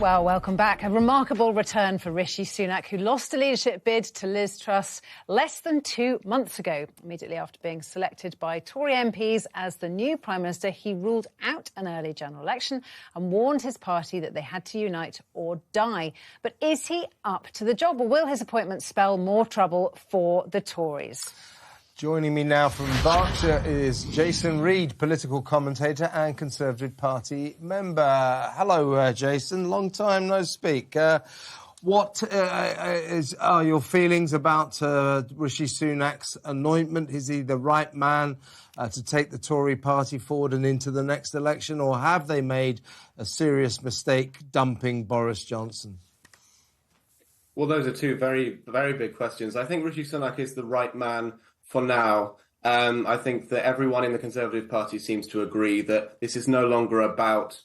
Well, welcome back. A remarkable return for Rishi Sunak, who lost a leadership bid to Liz Truss less than 2 months ago. Immediately after being selected by Tory MPs as the new Prime Minister, he ruled out an early general election and warned his party that they had to unite or die. But is he up to the job, or will his appointment spell more trouble for the Tories? Joining me now from Berkshire is Jason Reed, political commentator and Conservative Party member. Hello, Jason. Long time no speak. What are your feelings about Rishi Sunak's anointment? Is he the right man to take the Tory party forward and into the next election, or have they made a serious mistake dumping Boris Johnson? Well, those are two very, very big questions. I think Rishi Sunak is the right man for now. I think that everyone in the Conservative Party seems to agree that this is no longer about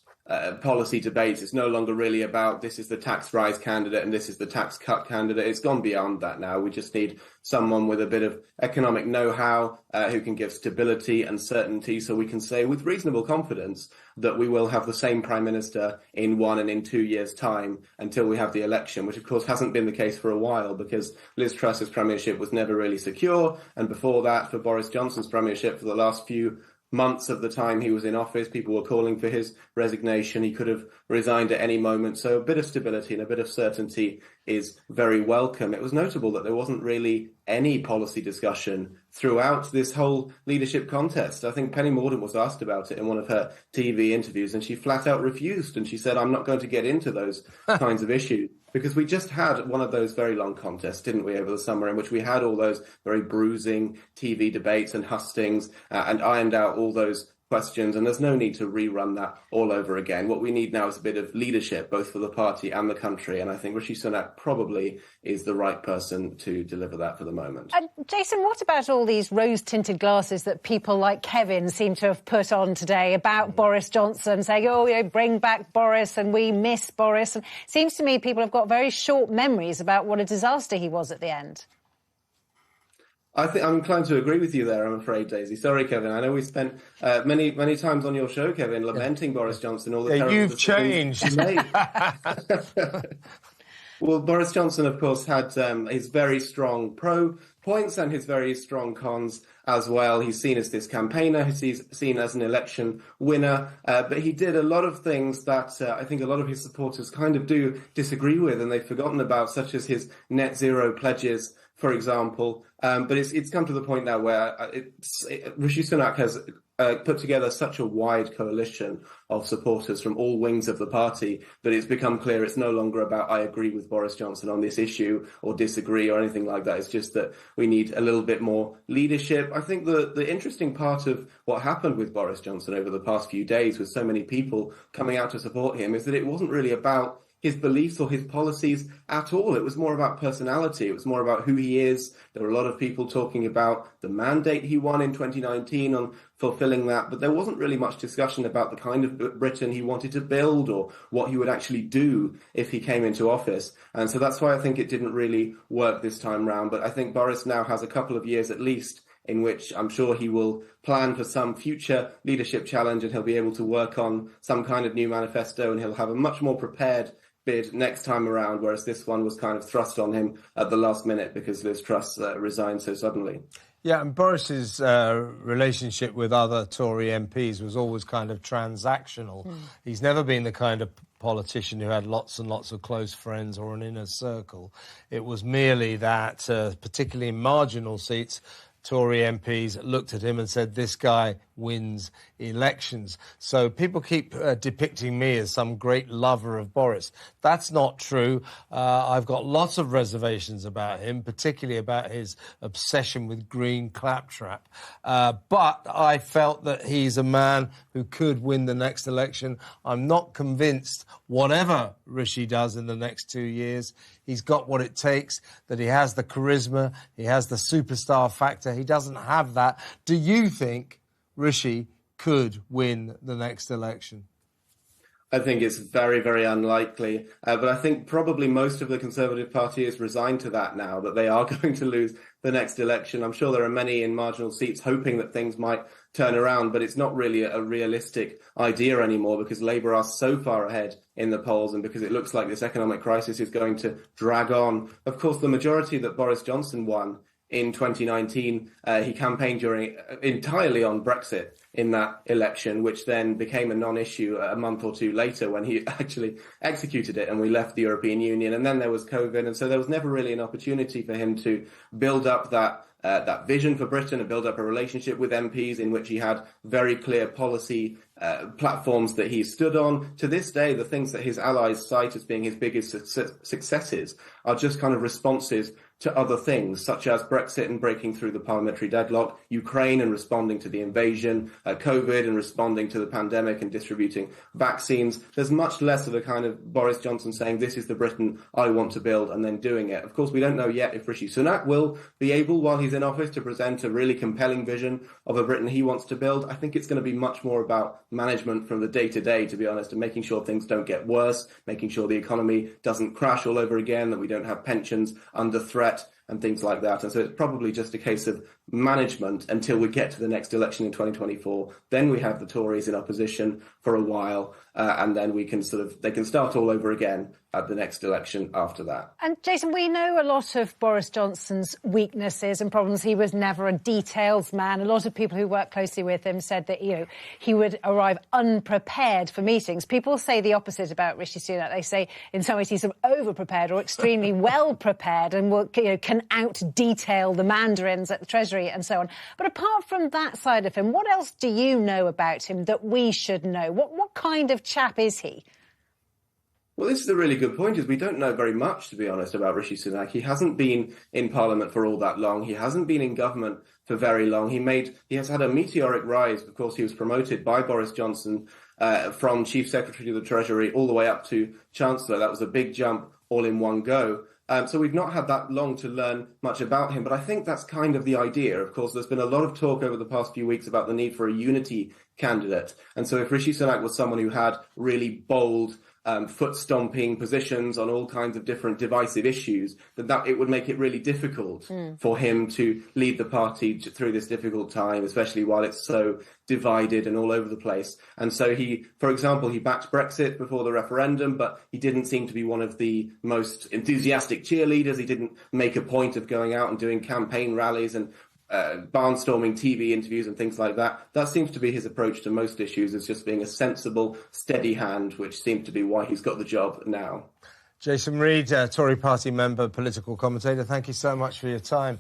policy debates. It's no longer really about this is the tax rise candidate and this is the tax cut candidate. It's gone beyond that now. We just need someone with a bit of economic know-how who can give stability and certainty, so we can say with reasonable confidence that we will have the same Prime Minister in 1 and in 2 years' time until we have the election, which of course hasn't been the case for a while because Liz Truss's premiership was never really secure, and before that for Boris Johnson's premiership for the last few months of the time he was in office, people were calling for his resignation. He could have resigned at any moment. So a bit of stability and a bit of certainty is very welcome. It was notable that there wasn't really any policy discussion throughout this whole leadership contest. I think Penny Mordaunt was asked about it in one of her TV interviews, and she flat out refused. And she said, I'm not going to get into those kinds of issues. Because we just had one of those very long contests, didn't we, over the summer, in which we had all those very bruising TV debates and hustings and ironed out all those questions. And there's no need to rerun that all over again. What we need now is a bit of leadership, both for the party and the country. And I think Rishi Sunak probably is the right person to deliver that for the moment. Jason, what about all these rose-tinted glasses that people like Kevin seem to have put on today about Boris Johnson, saying, oh, you know, bring back Boris and we miss Boris? And it seems to me people have got very short memories about what a disaster he was at the end. I think I'm inclined to agree with you there, I'm afraid, Daisy. Sorry, Kevin. I know we spent many times on your show, Kevin, lamenting Boris Johnson. All the terrible you've changed. Well, Boris Johnson, of course, had his very strong pro points and his very strong cons as well. He's seen as this campaigner, he's seen as an election winner, but he did a lot of things that I think a lot of his supporters kind of do disagree with and they've forgotten about, such as his net zero pledges, for example. But it's come to the point now where Rishi Sunak has put together such a wide coalition of supporters from all wings of the party that it's become clear it's no longer about I agree with Boris Johnson on this issue or disagree or anything like that. It's just that we need a little bit more leadership. I think the interesting part of what happened with Boris Johnson over the past few days, with so many people coming out to support him, is that it wasn't really about his beliefs or his policies at all. It was more about personality. It was more about who he is. There were a lot of people talking about the mandate he won in 2019 on fulfilling that, but there wasn't really much discussion about the kind of Britain he wanted to build or what he would actually do if he came into office. And so that's why I think it didn't really work this time round. But I think Boris now has a couple of years at least in which I'm sure he will plan for some future leadership challenge, and he'll be able to work on some kind of new manifesto, and he'll have a much more prepared bid next time around, whereas this one was kind of thrust on him at the last minute because Liz Truss resigned so suddenly. Yeah, and Boris's relationship with other Tory MPs was always kind of transactional. He's never been the kind of politician who had lots and lots of close friends or an inner circle. It was merely that, particularly in marginal seats, Tory MPs looked at him and said, this guy wins elections. So people keep depicting me as some great lover of Boris. That's not true. I've got lots of reservations about him, particularly about his obsession with green claptrap. But I felt that he's a man who could win the next election. I'm not convinced, whatever Rishi does in the next 2 years, he's got what it takes, that he has the charisma, he has the superstar factor. He doesn't have that. Do you think Rishi could win the next election? I think it's very, very unlikely. But I think probably most of the Conservative Party is resigned to that now, that they are going to lose the next election. I'm sure there are many in marginal seats hoping that things might turn around, but it's not really a realistic idea anymore because Labour are so far ahead in the polls and because it looks like this economic crisis is going to drag on. Of course, the majority that Boris Johnson won in 2019, he campaigned entirely on Brexit in that election, which then became a non-issue a month or two later when he actually executed it and we left the European Union. And then there was COVID. And so there was never really an opportunity for him to build up that vision for Britain and build up a relationship with MPs in which he had very clear policy platforms that he stood on. To this day, the things that his allies cite as being his biggest successes are just kind of responses to other things, such as Brexit and breaking through the parliamentary deadlock, Ukraine and responding to the invasion, COVID and responding to the pandemic and distributing vaccines. There's much less of a kind of Boris Johnson saying, this is the Britain I want to build, and then doing it. Of course, we don't know yet if Rishi Sunak will be able, while he's in office, to present a really compelling vision of a Britain he wants to build. I think it's going to be much more about management from the day-to-day, to be honest, and making sure things don't get worse, making sure the economy doesn't crash all over again, that we don't have pensions under threat and things like that. And so it's probably just a case of management until we get to the next election in 2024. Then we have the Tories in opposition for a while, and then they can start all over again at the next election after that. And Jason, we know a lot of Boris Johnson's weaknesses and problems. He was never a details man. A lot of people who work closely with him said that, he would arrive unprepared for meetings. People say the opposite about Rishi Sunak. They say in some ways he's sort of over-prepared or extremely well prepared and can out-detail the mandarins at the Treasury and so on. But apart from that side of him, what else do you know about him that we should know? What kind of chap is he? Well, this is a really good point, is we don't know very much, to be honest, about Rishi Sunak. He hasn't been in Parliament for all that long. He hasn't been in government for very long. He has had a meteoric rise. Of course, he was promoted by Boris Johnson from Chief Secretary of the Treasury all the way up to Chancellor. That was a big jump all in one go. So we've not had that long to learn much about him, but I think that's kind of the idea. Of course, there's been a lot of talk over the past few weeks about the need for a unity candidate. And so if Rishi Sunak was someone who had really bold, foot-stomping positions on all kinds of different divisive issues, that it would make it really difficult for him to lead the party through this difficult time, especially while it's so divided and all over the place. And so for example, he backed Brexit before the referendum, but he didn't seem to be one of the most enthusiastic cheerleaders. He didn't make a point of going out and doing campaign rallies and barnstorming TV interviews and things like that. That seems to be his approach to most issues, is just being a sensible, steady hand, which seems to be why he's got the job now. Jason Reed, Tory party member, political commentator, thank you so much for your time.